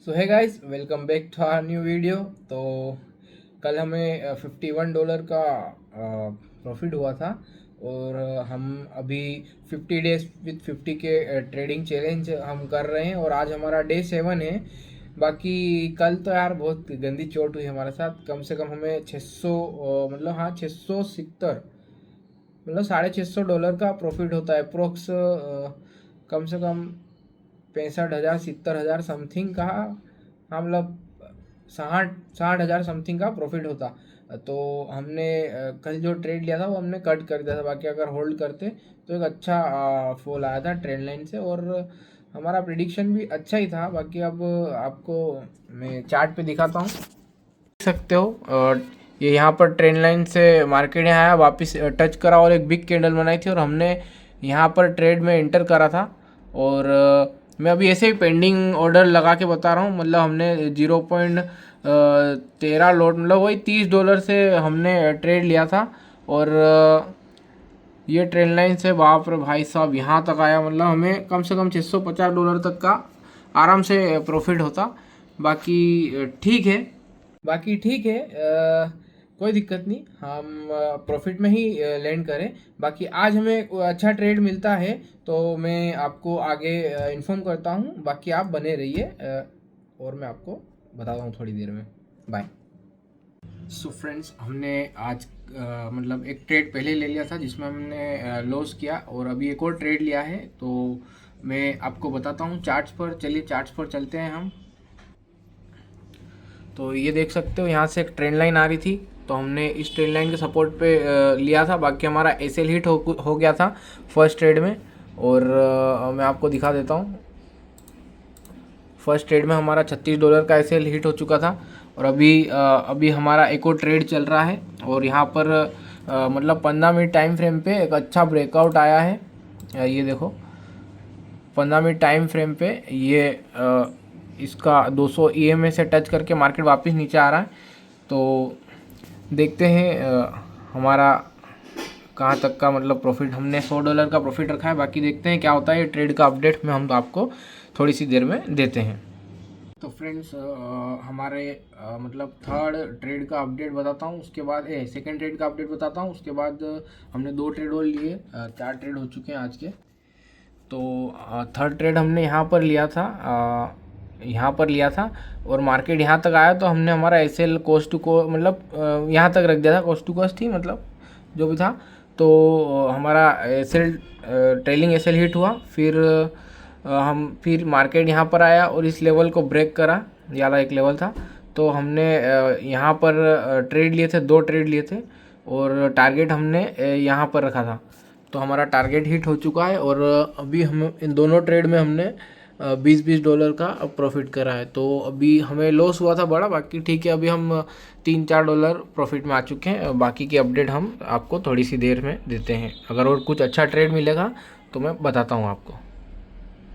So hi guys, welcome back to our new video. तो कल हमें $51 का प्रॉफिट हुआ था। और हम अभी 50 डेज विथ 50 के ट्रेडिंग चैलेंज हम कर रहे हैं और आज हमारा डे 7 है। बाकी कल तो यार बहुत गंदी चोट हुई हमारे साथ। कम से कम हमें 600 मतलब हाँ 670 मतलब $650 का प्रॉफिट होता है अप्रोक्स। कम से कम 65,000 70,000 समथिंग का। हाँ मतलब 60,000 समथिंग का प्रॉफिट होता। तो हमने कल जो ट्रेड लिया था वो हमने कट कर दिया था। बाकी अगर होल्ड करते तो एक अच्छा फॉल आया था ट्रेंड लाइन से और हमारा प्रिडिक्शन भी अच्छा ही था। बाकी अब आपको मैं चार्ट पे दिखाता हूँ, देख सकते हो। ये यहाँ पर ट्रेंड लाइन से मार्केट यहाँ आया, वापस टच करा और एक बिग कैंडल बनाई थी और हमने यहाँ पर ट्रेड में एंटर करा था। और मैं अभी ऐसे ही पेंडिंग ऑर्डर लगा के बता रहा हूँ। मतलब हमने 0.13 लॉट मतलब वही $30 से हमने ट्रेड लिया था। और ये ट्रेंड लाइन से बाप रे भाई साहब यहाँ तक आया। मतलब हमें कम से कम $650 तक का आराम से प्रॉफिट होता। बाकी ठीक है, बाकी ठीक है। कोई दिक्कत नहीं, हम प्रॉफिट में ही लैंड करें। बाकी आज हमें अच्छा ट्रेड मिलता है तो मैं आपको आगे इन्फॉर्म करता हूँ। बाकी आप बने रहिए और मैं आपको बताता हूँ थोड़ी देर में। बाय। सो फ्रेंड्स, हमने आज मतलब एक ट्रेड पहले ले लिया था जिसमें हमने लॉस किया और अभी एक और ट्रेड लिया है। तो मैं आपको बताता हूँ चार्ट्स पर। चलिए चार्ट्स पर चलते हैं हम। तो ये देख सकते हो यहाँ से एक ट्रेंड लाइन आ रही थी तो हमने इस ट्रेंड लाइन के सपोर्ट पे लिया था। बाकी हमारा एसएल हिट हो गया था फर्स्ट ट्रेड में। और मैं आपको दिखा देता हूँ। फर्स्ट ट्रेड में हमारा $36 का एसएल हिट हो चुका था और अभी हमारा एक और ट्रेड चल रहा है। और यहाँ पर मतलब 15 मिनट टाइम फ्रेम पे एक अच्छा ब्रेकआउट आया है। ये देखो 15 मिनट टाइम फ्रेम पे ये इसका 200 ईएमए से टच करके मार्केट वापस नीचे आ रहा है। तो देखते हैं हमारा कहाँ तक का मतलब प्रॉफिट। हमने $100 का प्रॉफिट रखा है। बाकी देखते हैं क्या होता है। ये ट्रेड का अपडेट में हम तो आपको थोड़ी सी देर में देते हैं। तो फ्रेंड्स, हमारे मतलब थर्ड ट्रेड का अपडेट बताता हूँ, उसके बाद सेकंड ट्रेड का अपडेट बताता हूँ। उसके बाद हमने 2 ट्रेड और लिए, 4 ट्रेड हो चुके हैं आज के। तो थर्ड ट्रेड हमने यहाँ पर लिया था, यहाँ पर लिया था और मार्केट यहाँ तक आया तो हमने हमारा एसएल कोस्ट टू को मतलब यहाँ तक रख दिया था। कोस्ट टू कोस्ट ही मतलब जो भी था। तो हमारा एसएल ट्रेलिंग एसएल हिट हुआ। फिर मार्केट यहाँ पर आया और इस लेवल को ब्रेक करा। ये वाला एक लेवल था तो हमने यहाँ पर ट्रेड लिए थे, 2 ट्रेड लिए थे और टारगेट हमने यहाँ पर रखा था। तो हमारा टारगेट हिट हो चुका है और अभी हम इन दोनों ट्रेड में हमने $20 का प्रॉफिट करा है। तो अभी हमें लॉस हुआ था बड़ा। बाकी ठीक है, अभी हम $3-4 प्रॉफिट में आ चुके हैं। बाकी की अपडेट हम आपको थोड़ी सी देर में देते हैं। अगर और कुछ अच्छा ट्रेड मिलेगा तो मैं बताता हूँ आपको।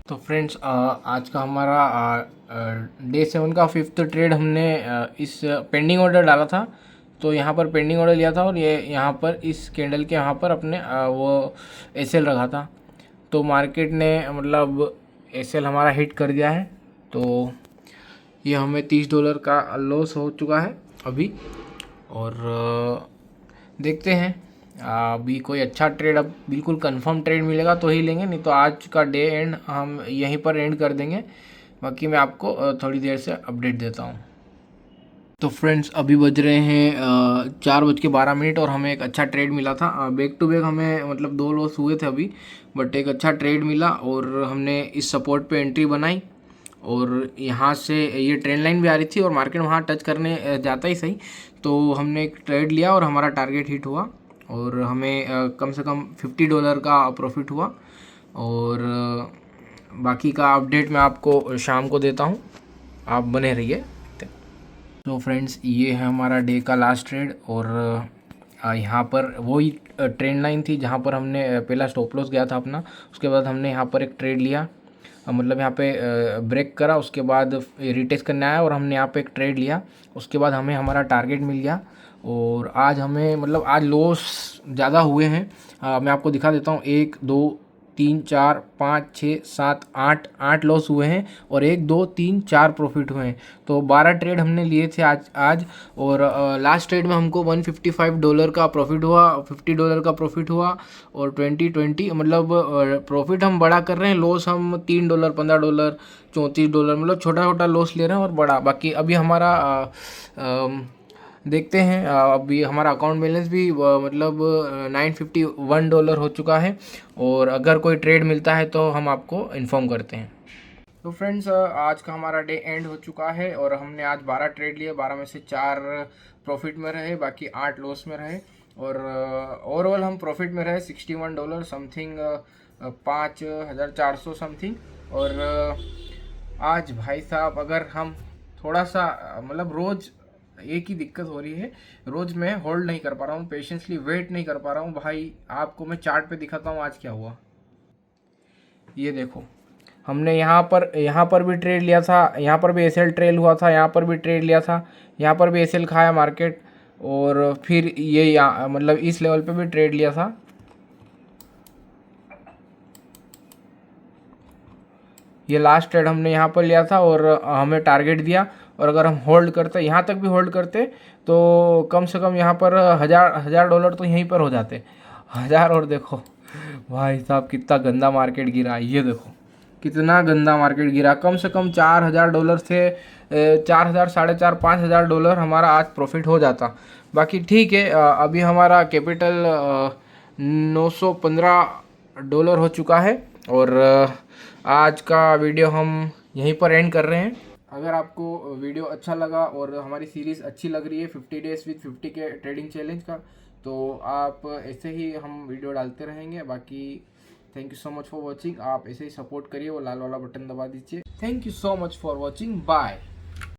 तो फ्रेंड्स, आज का हमारा डे 7 का 5th ट्रेड हमने इस पेंडिंग ऑर्डर डाला था। तो यहाँ पर पेंडिंग ऑर्डर लिया था और ये यहाँ पर इस कैंडल के यहाँ पर अपने वो एसएल रखा था। तो मार्केट ने मतलब एसएल हमारा हिट कर दिया है। तो ये हमें $30 का लॉस हो चुका है अभी। और देखते हैं अभी कोई अच्छा ट्रेड, अब बिल्कुल कंफर्म ट्रेड मिलेगा तो ही लेंगे, नहीं तो आज का डे एंड हम यहीं पर एंड कर देंगे। बाकी मैं आपको थोड़ी देर से अपडेट देता हूँ। तो फ्रेंड्स, अभी बज रहे हैं 4:12 और हमें एक अच्छा ट्रेड मिला था। बैक टू बैक हमें मतलब 2 लॉस हुए थे अभी, बट एक अच्छा ट्रेड मिला और हमने इस सपोर्ट पे एंट्री बनाई। और यहाँ से ये ट्रेंड लाइन भी आ रही थी और मार्केट वहाँ टच करने जाता ही सही। तो हमने एक ट्रेड लिया और हमारा टारगेट हिट हुआ और हमें कम से कम $50 का प्रॉफिट हुआ। और बाकी का अपडेट मैं आपको शाम को देता हूँ, आप बने रहिए। तो फ्रेंड्स, ये है हमारा डे का लास्ट ट्रेड और यहाँ पर वही ट्रेंड लाइन थी जहाँ पर हमने पहला स्टॉप लॉस गया था अपना। उसके बाद हमने यहाँ पर एक ट्रेड लिया, मतलब यहाँ पे ब्रेक करा, उसके बाद रिटेस्ट करने आया और हमने यहाँ पे एक ट्रेड लिया। उसके बाद हमें हमारा टारगेट मिल गया और आज हमें मतलब आज लॉस ज़्यादा हुए हैं। मैं आपको दिखा देता हूँ, 1 2 3 4 5 6 7 8 लॉस हुए हैं और 1 2 3 4 प्रॉफिट हुए हैं। तो 12 ट्रेड हमने लिए थे आज और लास्ट ट्रेड में हमको $155 का प्रॉफिट हुआ, $50 का प्रॉफिट हुआ और 20 मतलब प्रॉफिट हम बड़ा कर रहे हैं, लॉस हम $3 $15 $34 मतलब छोटा छोटा लॉस ले रहे हैं और बड़ा बाकी। अभी हमारा देखते हैं, अभी हमारा अकाउंट बैलेंस भी मतलब $951 हो चुका है और अगर कोई ट्रेड मिलता है तो हम आपको इन्फॉर्म करते हैं। तो फ्रेंड्स, आज का हमारा डे एंड हो चुका है और हमने आज 12 ट्रेड लिए, 12 में से 4 प्रॉफिट में रहे, बाकी 8 लॉस में रहे और ओवरऑल हम प्रॉफिट में रहे $61 समथिंग, 5400 समथिंग। और आज भाई साहब अगर हम थोड़ा सा मतलब रोज़ एक ही दिक्कत हो रही है, रोज़ मैं होल्ड नहीं कर पा रहा हूँ, पेशेंसली वेट नहीं कर पा रहा हूँ। भाई आपको मैं चार्ट पे दिखाता हूँ आज क्या हुआ। ये देखो, हमने यहाँ पर भी ट्रेड लिया था, यहाँ पर भी एसएल ट्रेल हुआ था, यहाँ पर भी ट्रेड लिया था, यहाँ पर भी एसएल खाया मार्केट और फिर ये यहाँ मतलब इस लेवल पे भी ट्रेड लिया था। ये लास्ट ट्रेड हमने यहाँ पर लिया था और हमें टारगेट दिया और अगर हम होल्ड करते, यहाँ तक भी होल्ड करते तो कम से कम यहाँ पर $1000 तो यहीं पर हो जाते, 1000। और देखो भाई साहब कितना गंदा मार्केट गिरा, ये देखो कितना गंदा मार्केट गिरा। कम से कम $4000 से 4000 4,500 $5000 हमारा आज प्रॉफिट हो जाता। बाकी ठीक है, अभी हमारा कैपिटल $915 हो चुका है और आज का वीडियो हम यहीं पर एंड कर रहे हैं। अगर आपको वीडियो अच्छा लगा और हमारी सीरीज़ अच्छी लग रही है 50 डेज विद 50 के ट्रेडिंग चैलेंज का, तो आप ऐसे ही हम वीडियो डालते रहेंगे। बाकी thank you so much for watching. आप ऐसे ही सपोर्ट करिए, वो लाल वाला बटन दबा दीजिए। Thank you so much for watching, bye.